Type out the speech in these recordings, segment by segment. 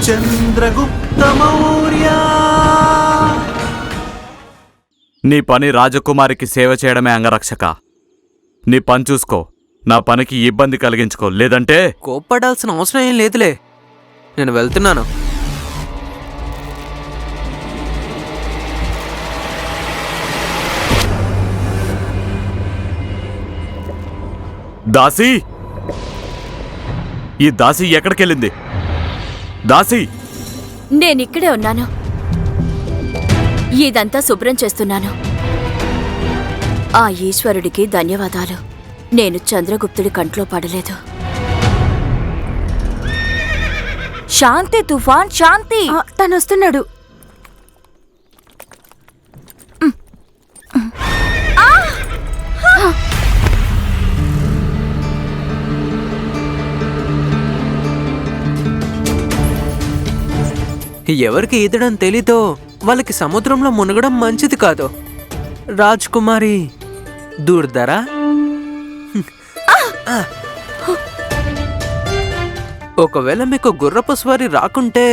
చంద్రగుప్త మౌర్య. నీ పని రాజకుమారికి సేవ చేయడమే అంగరక్షక. నీ పని చూసుకో, నా పనికి ఇబ్బంది కలిగించుకో, లేదంటే. కోప్పడాల్సిన అవసరం ఏం లేదులే, నేను వెళ్తున్నాను. దాసి, ఈ దాసి ఎక్కడికెళ్ళింది? దాసి, నేనిక్కడే ఉన్నాను. ఇదంతా శుభ్రం చేస్తున్నాను. ఆ ఈశ్వరుడికి ధన్యవాదాలు. నేను చంద్రగుప్తుడి కంట్లో పడలేదు. శాంతి తుఫాన్, శాంతి. తనొస్తున్నాడు. ఎవరికి ఈదడం తెలీదో వాళ్ళకి సముద్రంలో మునగడం మంచిది కాదు. రాజ్కుమారి దూర్దరా. ఒకవేళ మీకు గుర్రపు స్వారీ రాకుంటే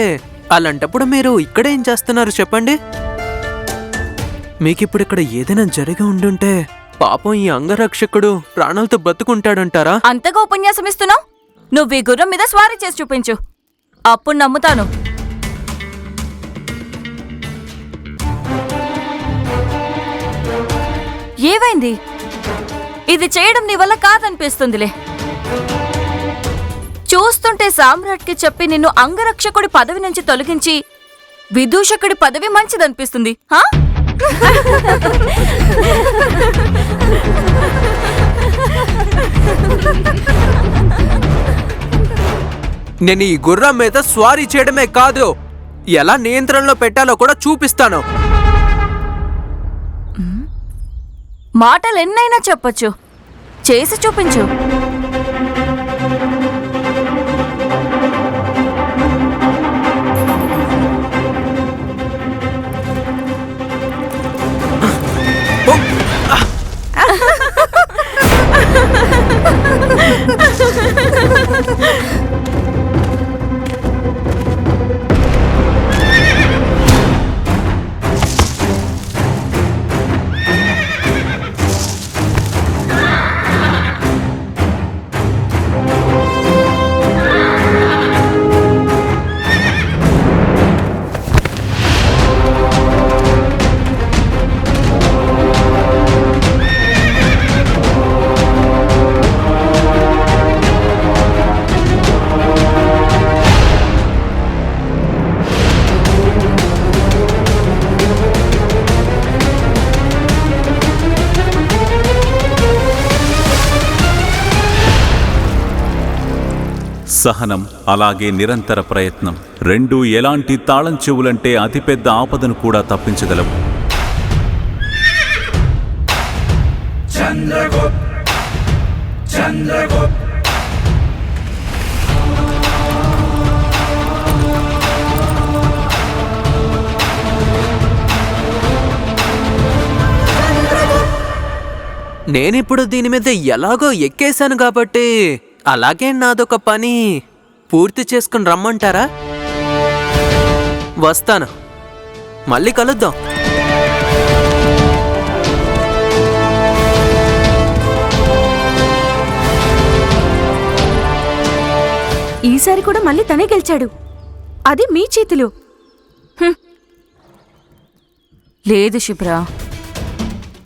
అలాంటప్పుడు మీరు ఇక్కడేం చేస్తున్నారు చెప్పండి? మీకిప్పుడు ఇక్కడ ఏదైనా జరిగి ఉండుంటే పాపం ఈ అంగరక్షకుడు ప్రాణాలతో బతుకుంటాడంటారా? అంతగా ఉపన్యాసం ఇస్తున్నావు? నువ్వు ఈ గుర్రం మీద స్వారీ చేసి చూపించు, అప్పుడు నమ్ముతాను. ఏమైంది? ఇది చేయడం నీ వల్ల కాదనిపిస్తుందిలే. చూస్తుంటే సామ్రాట్కి చెప్పి నిన్ను అంగరక్షకుడి పదవి నుంచి తొలగించి విదూషకుడి పదవి మంచిదనిపిస్తుంది. నేను ఈ గుర్రం మీద స్వారీ చేయడమే కాదు, ఎలా నియంత్రణలో పెట్టాలో కూడా చూపిస్తాను. మాటలు ఎన్నైనా చెప్పొచ్చు, చేసి చూపించు. సహనం, అలాగే నిరంతర ప్రయత్నం రెండూ ఎలాంటి తాళం చెవులంటే అతిపెద్ద ఆపదను కూడా తప్పించగలవు. నేనిప్పుడు దీని మీద ఎలాగో ఎక్కేశాను కాబట్టి అలాగే నాదొక పని పూర్తి చేసుకుని రమ్మంటారా? వస్తాను, మళ్ళీ కలుద్దాం. ఈసారి కూడా మళ్ళీ తనే గెలిచాడు. అది మీ చేతిలో. లేదు శుభ్రా,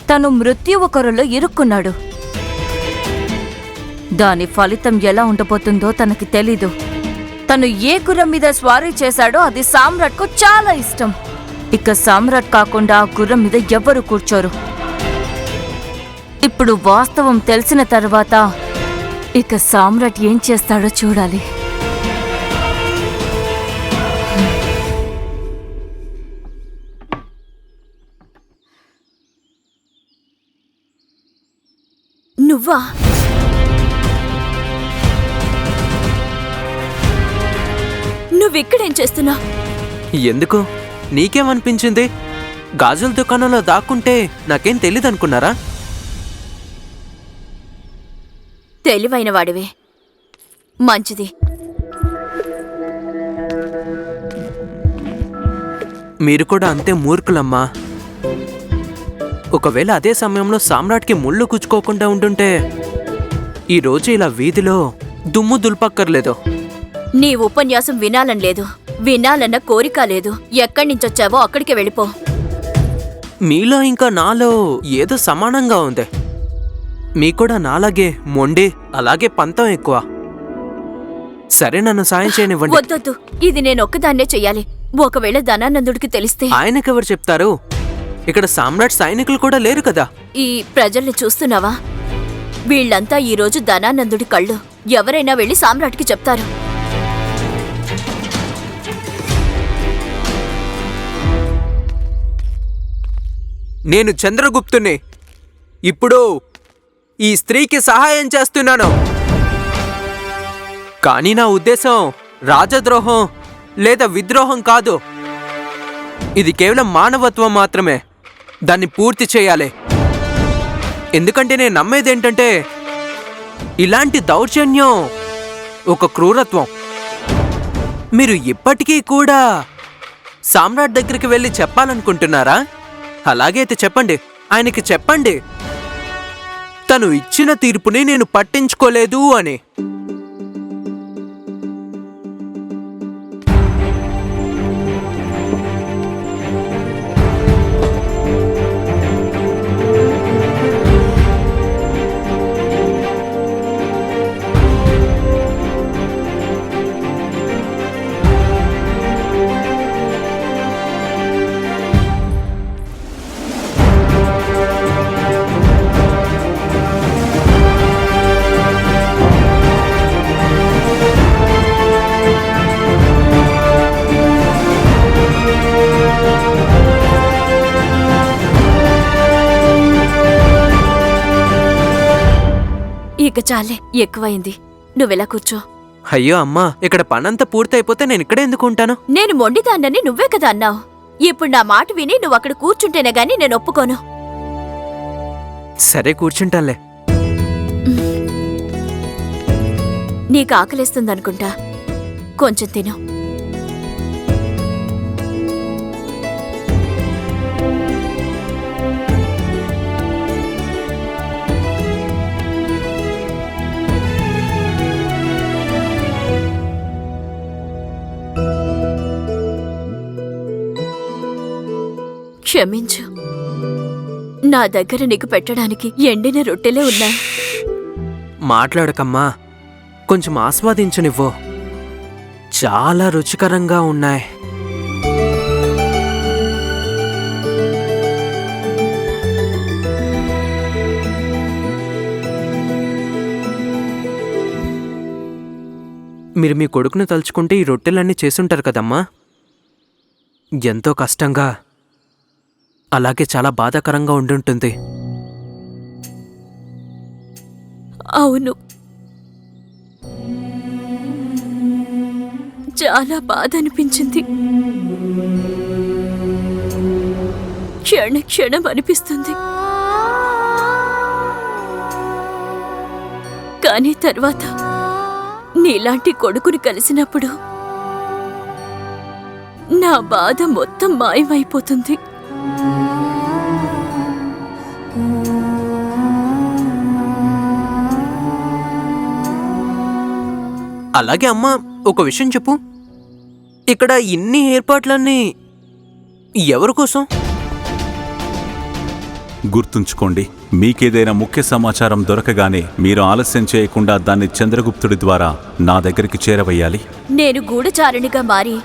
తను మృత్యువు కొరలో ఇరుక్కున్నాడు. దాని ఫలితం ఎలా ఉండబోతుందో తనకి తెలీదు. తను ఏ గుర్రం మీద స్వారీ చేశాడో అది సామ్రాట్కు చాలా ఇష్టం. ఇక సామ్రాట్ కాకుండా ఆ గుర్రం మీద ఎవ్వరూ కూర్చోరు. ఇప్పుడు వాస్తవం తెలిసిన తర్వాత ఇక సామ్రాట్ ఏం చేస్తాడో చూడాలి. నువ్వా? నువ్విక్కడేం చేస్తున్నావు? ఎందుకు? నీకేమనిపించింది? గాజుల దుకాణంలో దాక్కుంటే నాకేం తెలీదనుకున్నారా? తెలివైన వాడివే. మంచిది. మీరు కూడా అంతే మూర్ఖులమ్మా. ఒకవేళ అదే సమయంలో సామ్రాట్కి ముళ్ళు గుచ్చుకోకుండా ఉంటుంటే ఈరోజు ఇలా వీధిలో దుమ్ము దుల్పక్కర్లేదు. నీ ఉపన్యాసం వినాలని లేదు, వినాలన్న కోరిక లేదు. ఎక్కడి నుంచొచ్చావో అక్కడికి వెళ్ళిపో. మీలో ఇంకా నాలో ఏదో సమానంగా ఉంది. మీ కూడా నాలాగే మొండి, అలాగే పంతం ఎక్కువ. సరే, నన్ను సాయం చేయనివ్వండి. వద్దొద్దు, ఇది నేను ఒక్కదాన్నే చెయ్యాలి. ఒకవేళ ధనానందుడికి తెలిస్తే? ఆయనకెవరు చెప్తారు? ఇక్కడ సామ్రాట్ సైనికులు కూడా లేరు కదా. ఈ ప్రజల్ని చూస్తున్నావా? వీళ్ళంతా ఈరోజు ధనానందుడి కళ్ళు. ఎవరైనా వెళ్ళి సామ్రాట్కి చెప్తారు. నేను చంద్రగుప్తుని. ఇప్పుడు ఈ స్త్రీకి సహాయం చేస్తున్నాను. కానీ నా ఉద్దేశం రాజద్రోహం లేదా విద్రోహం కాదు. ఇది కేవలం మానవత్వం మాత్రమే. దాన్ని పూర్తి చేయాలి. ఎందుకంటే నేను నమ్మేదేంటంటే ఇలాంటి దౌర్జన్యం ఒక క్రూరత్వం. మీరు ఇప్పటికీ కూడా సామ్రాట్ దగ్గరికి వెళ్ళి చెప్పాలనుకుంటున్నారా? అలాగే అయితే చెప్పండి, ఆయనకి చెప్పండి తను ఇచ్చిన తీర్పుని నేను పట్టించుకోలేదు అని. ఇక చాలే, ఎక్కువైంది. నువ్వెలా కూర్చో. అయ్యో అమ్మా, ఇక్కడ పనంతా పూర్తయిపోతే నేను ఇక్కడే ఎందుకు ఉంటాను? నేను మొండిదాన్నని నువ్వే కదా అన్నావు. ఇప్పుడు నా మాట విని నువ్వు అక్కడ కూర్చుంటేనే గాని నేను ఒప్పుకోను. సరే, కూర్చుంటానులే. నీకు ఆకలిస్తుందనుకుంటా, కొంచెం తిను. క్షమించు, నా దగ్గర నీకు పెట్టడానికి ఎండిన రొట్టెలే ఉన్నాయి. మాట్లాడకమ్మా, కొంచెం ఆస్వాదించు. నువ్వు చాలా రుచికరంగా ఉన్నాయి. మీరు మీ కొడుకుని తలుచుకుంటే ఈ రొట్టెలన్నీ చేసుంటారు కదమ్మా. ఎంతో కష్టంగా, అలాగే చాలా బాధాకరంగా ఉండుంటుంది. అవును, చాలా బాధ అనిపించింది. క్షణ క్షణం అనిపిస్తుంది. కానీ తర్వాత నీలాంటి కొడుకుని కలిసినప్పుడు నా బాధ మొత్తం మాయమైపోతుంది. అలాగే అమ్మా, ఒక విషయం చెప్పు. ఇక్కడ ఇన్ని ఏర్పాట్లన్నీ ఎవరి కోసం? గుర్తుంచుకోండి, మీకేదైనా ముఖ్య సమాచారం దొరకగానే మీరు ఆలస్యం చేయకుండా దాన్ని చంద్రగుప్తుడి ద్వారా నా దగ్గరికి చేరవేయాలి. నేను గూఢచారునిగా మారి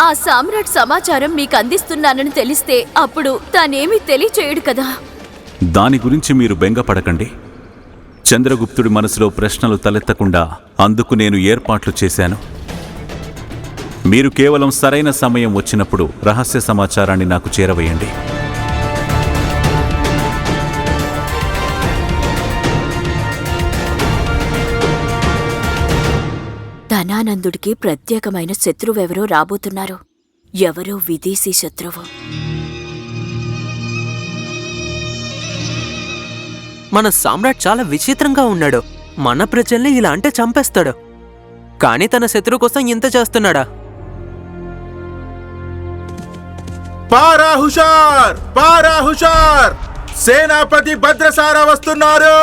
ఆ సామ్రాట్ సమాచారం మీకు అందిస్తున్నానని తెలిస్తే అప్పుడు తానేమీ తెలియచేయడు కదా. దాని గురించి మీరు బెంగపడకండి. చంద్రగుప్తుడి మనసులో ప్రశ్నలు తలెత్తకుండా అందుకు నేను ఏర్పాట్లు చేశాను. మీరు కేవలం సరైన సమయం వచ్చినప్పుడు రహస్య సమాచారాన్ని నాకు చేరవేయండి. ధనానందుడికి ప్రత్యేకమైన శత్రువెవరో రాబోతున్నారు. ఎవరో విదేశీ శత్రువు. మన సామ్రాట్ చాలా విచిత్రంగా ఉన్నాడు. మన ప్రజల్ని ఇలా అంటే చంపేస్తాడు. కానీ తన శత్రువు కోసం ఇంత చేస్తున్నాడా? పారా హుషార్, పారా హుషార్! సేనాపతి భద్రసార వస్తున్నారు.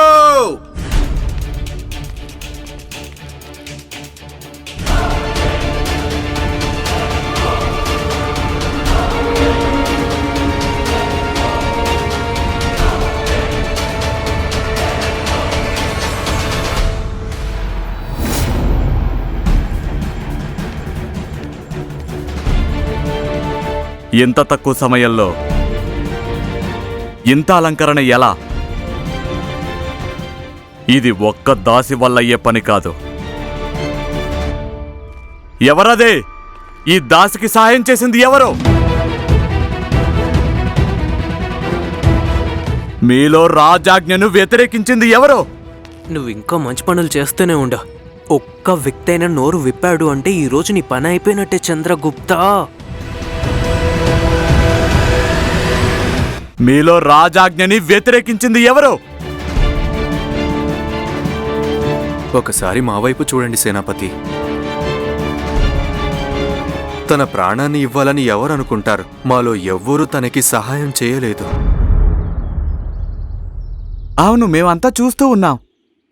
ఇంత తక్కువ సమయంలో ఇంత అలంకరణ ఎలా? ఇది ఒక్క దాసి వల్ల అయ్యే పని కాదు. ఎవరదే? ఈ దాసికి సహాయం చేసింది ఎవరు? మీలో రాజాజ్ఞను వ్యతిరేకించింది ఎవరు? నువ్వు ఇంకా మంచి పనులు చేస్తూనే ఉండు. ఒక్క వ్యక్తి అయినా నోరు విప్పాడు అంటే ఈ రోజు నీ పని అయిపోయినట్టే చంద్రగుప్తా. మీలో రాజాజ్ఞని వ్యతిరేకించింది ఎవరు? ఒకసారి మా వైపు చూడండి సేనాపతి. తన ప్రాణాన్ని ఇవ్వాలని ఎవరు అనుకుంటారు? మాలో ఎవ్వరూ తనకి సహాయం చేయలేదు. అవును, మేమంతా చూస్తూ ఉన్నాం.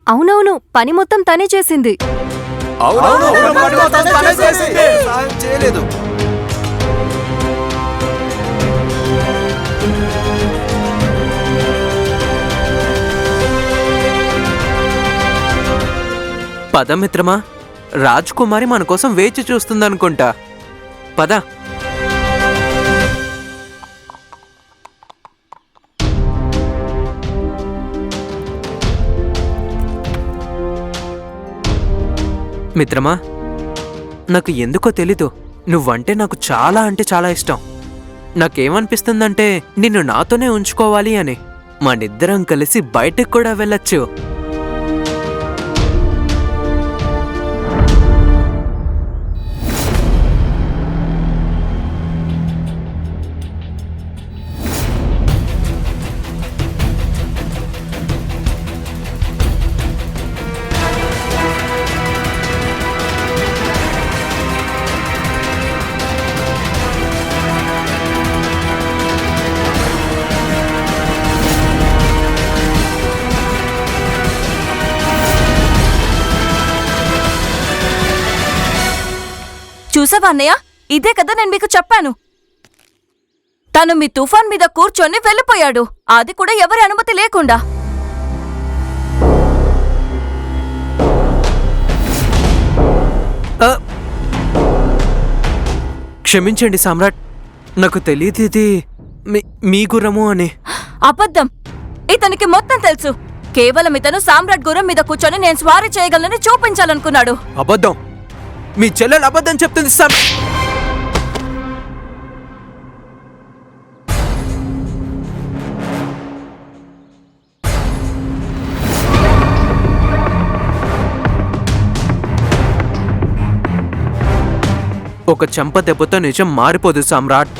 అవునవును, పని మొత్తం తనే చేసింది. సహాయం చేయలేదు. పద మిత్రమా, రాజ్కుమారి మన కోసం వేచి చూస్తుందనుకుంటా. పద. మిత్రమా, నాకు ఎందుకో తెలీదు, నువ్వంటే నాకు చాలా అంటే చాలా ఇష్టం. నాకేమనిపిస్తుందంటే నిన్ను నాతోనే ఉంచుకోవాలి అని. మనిద్దరం కలిసి బయటకు కూడా వెళ్ళొచ్చు. చూసావా అన్నయ్య, ఇదే కదా నేను మీకు చెప్పాను. తను మీ తుఫాన్ మీద కూర్చొని వెళ్ళిపోయాడు, అది కూడా ఎవరి అనుమతి లేకుండా. క్షమించండి సామ్రాట్, నాకు తెలియదు ఇది మీ గుర్రము అని. అబద్ధం. ఇతనికి మొత్తం తెలుసు. కేవలం ఇతను సామ్రాట్ గుర్రం మీద కూర్చొని నేను స్వారీ చేయగలనని చూపించాలనుకున్నాడు. అబద్ధం. మీ చెల్లెలు అబద్ధం చెప్తుంది సార్. ఒక చెంప దెబ్బతో నిజం మారిపోదు సామ్రాట్.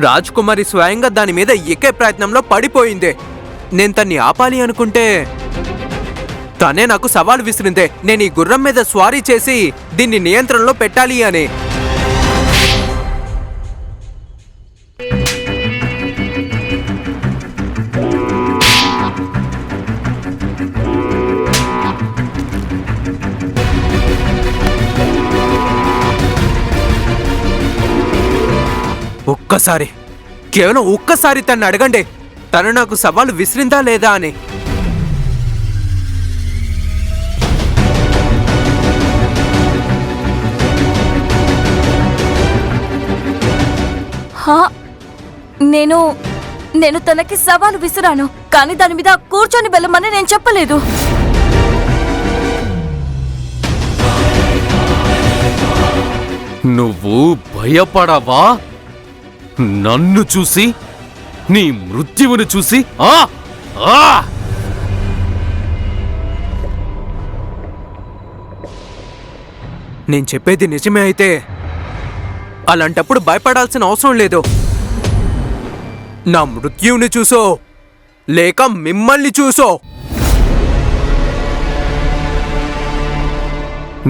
రాజ్కుమారి స్వయంగా దాని మీద ఎక్కే ప్రయత్నంలో పడిపోయిందే. నేను తన్ని ఆపాలి అనుకుంటే తనే నాకు సవాల్ విసిరిందే. నేను ఈ గుర్రం మీద స్వారీ చేసి దీన్ని నియంత్రణలో పెట్టాలి అని. ఒక్కసారి, కేవలం ఒక్కసారి తన్ని అడగండి, తను నాకు సవాలు విసిరిందా లేదా అని. నేను తనకి సవాలు విసిరాను, కానీ దాని మీద కూర్చొని వెళ్ళమని నేను చెప్పలేదు. నువ్వు భయపడవా? నన్ను చూసి, నీ మృత్యువును చూసి? నేను చెప్పేది నిజమే అయితే అలాంటప్పుడు భయపడాల్సిన అవసరం లేదు. నా మృత్యువుని చూసో లేక మిమ్మల్ని చూసో.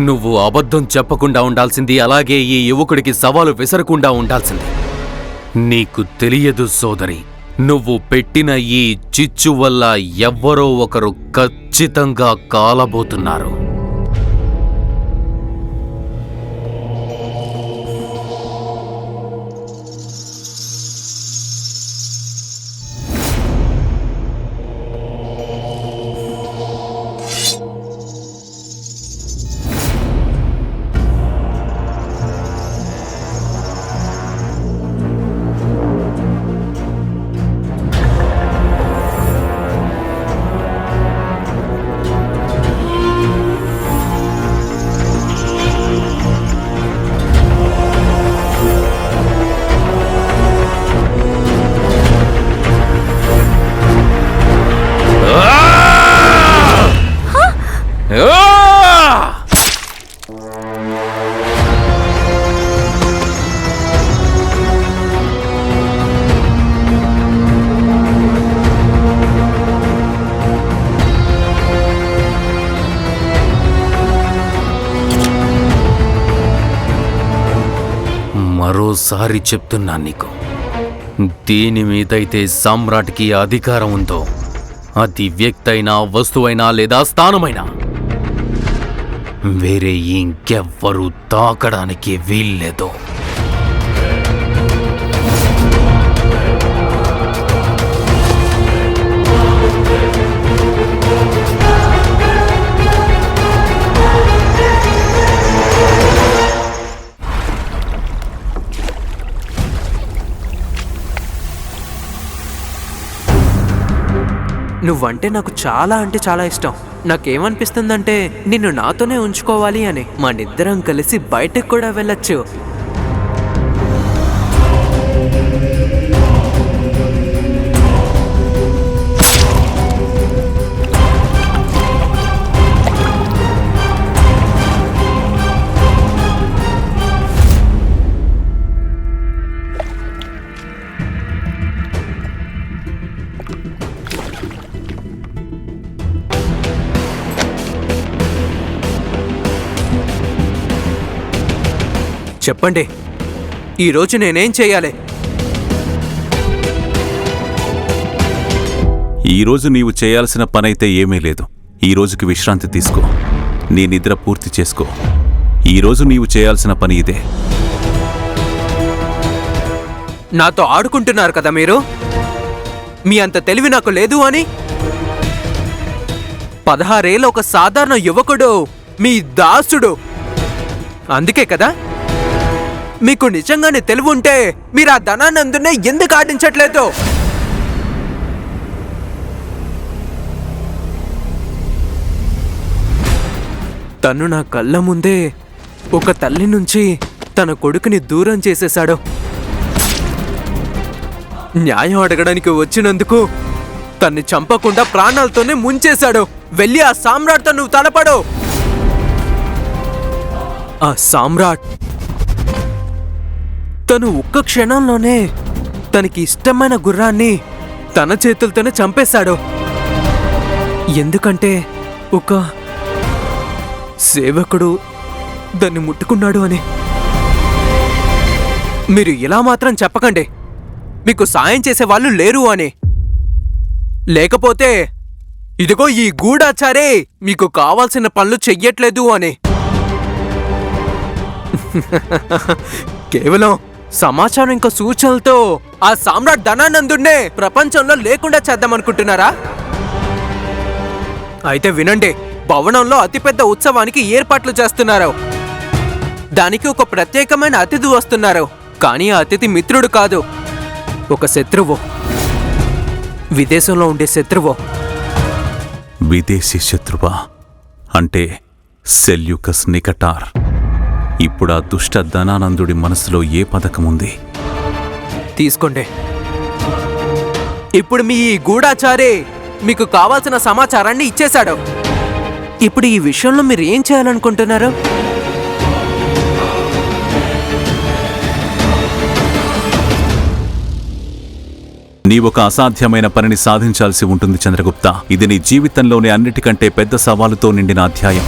నువ్వు అబద్ధం చెప్పకుండా ఉండాల్సింది, అలాగే ఈ యువకుడికి సవాలు విసరకుండా ఉండాల్సింది. నీకు తెలియదు సోదరి, నువ్వు పెట్టిన ఈ చిచ్చు వల్ల ఎవ్వరో ఒకరు ఖచ్చితంగా కాలబోతున్నారు. మరోసారి చెప్తున్నా నీకు, దీని మీదైతే సామ్రాట్కి అధికారం ఉందో, అది వ్యక్తైనా, వస్తువైనా లేదా స్థానమైనా, వేరే ఇంకెవ్వరూ తాకడానికి వీల్లేదు. నువ్వంటే నాకు చాలా అంటే చాలా ఇష్టం. నాకేమనిపిస్తుందంటే నిన్ను నాతోనే ఉంచుకోవాలి అని. మనిద్దరం కలిసి బయటకు కూడా వెళ్ళొచ్చు. చెప్పండి, ఈరోజు నేనేం చేయాలి? ఈరోజు నీవు చేయాల్సిన పనైతే ఏమీ లేదు. ఈ రోజుకి విశ్రాంతి తీసుకో, నీ నిద్ర పూర్తి చేసుకో. ఈరోజు నీవు చేయాల్సిన పని ఇదే. నాతో ఆడుకుంటున్నారు కదా మీరు? మీ అంత తెలివి నాకు లేదు అని? 16 ఏళ్ళ ఒక సాధారణ యువకుడు మీ దాసుడు. అందుకే కదా, మీకు నిజంగానే తెలివి ఉంటే మీరు ఆ ధనానందునే ఎందుకు ఆడించట్లేదు? తను నా కళ్ళ ముందే ఒక తల్లి నుంచి తన కొడుకుని దూరం చేసేశాడు. న్యాయం అడగడానికి వచ్చినందుకు తన్ని చంపకుండా ప్రాణాలతోనే ముంచేశాడు. వెళ్ళి ఆ సామ్రాట్తో నువ్వు తలపడు. ఆ సామ్రాట్ తను ఒక్క క్షణంలోనే తనకి ఇష్టమైన గుర్రాన్ని తన చేతులతోనే చంపేశాడు. ఎందుకంటే ఒక సేవకుడు దాన్ని ముట్టుకున్నాడు అని. మీరు ఇలా మాత్రం చెప్పకండి మీకు సాయం చేసే వాళ్ళు లేరు అని. లేకపోతే ఇదిగో ఈ గూఢాచారే మీకు కావాల్సిన పనులు చెయ్యట్లేదు అని. కేవలం సమాచారం ఇంకా సూచనలతో ఆ సామ్రాట్ ధనానందుడినే ప్రపంచంలో లేకుండా చేద్దామనుకుంటున్నారా? అయితే వినండి, భవనంలో అతిపెద్ద ఉత్సవానికి ఏర్పాట్లు చేస్తున్నారు. దానికి ఒక ప్రత్యేకమైన అతిథి వస్తున్నారు. కానీ ఆ అతిథి మిత్రుడు కాదు, ఒక శత్రువు. విదేశంలో ఉండే శత్రువు. విదేశీ శత్రువా? అంటే సెల్యూకస్ నికటార్. ఇప్పుడు ఆ దుష్ట ధనానందుడి మనసులో ఏ పథకం ఉంది? తీసుకోండి. ఇప్పుడు మీ ఈ గూఢాచారి మీకు కావాల్సిన సమాచారాన్ని ఇచ్చేశాడు. ఇప్పుడు ఈ విషయంలో మీరు ఏం చేయాలనుకుంటున్నారు? నీవొక అసాధ్యమైన పనిని సాధించాల్సి ఉంటుంది చంద్రగుప్త. ఇది నీ జీవితంలోని అన్నిటికంటే పెద్ద సవాలుతో నిండిన అధ్యాయం.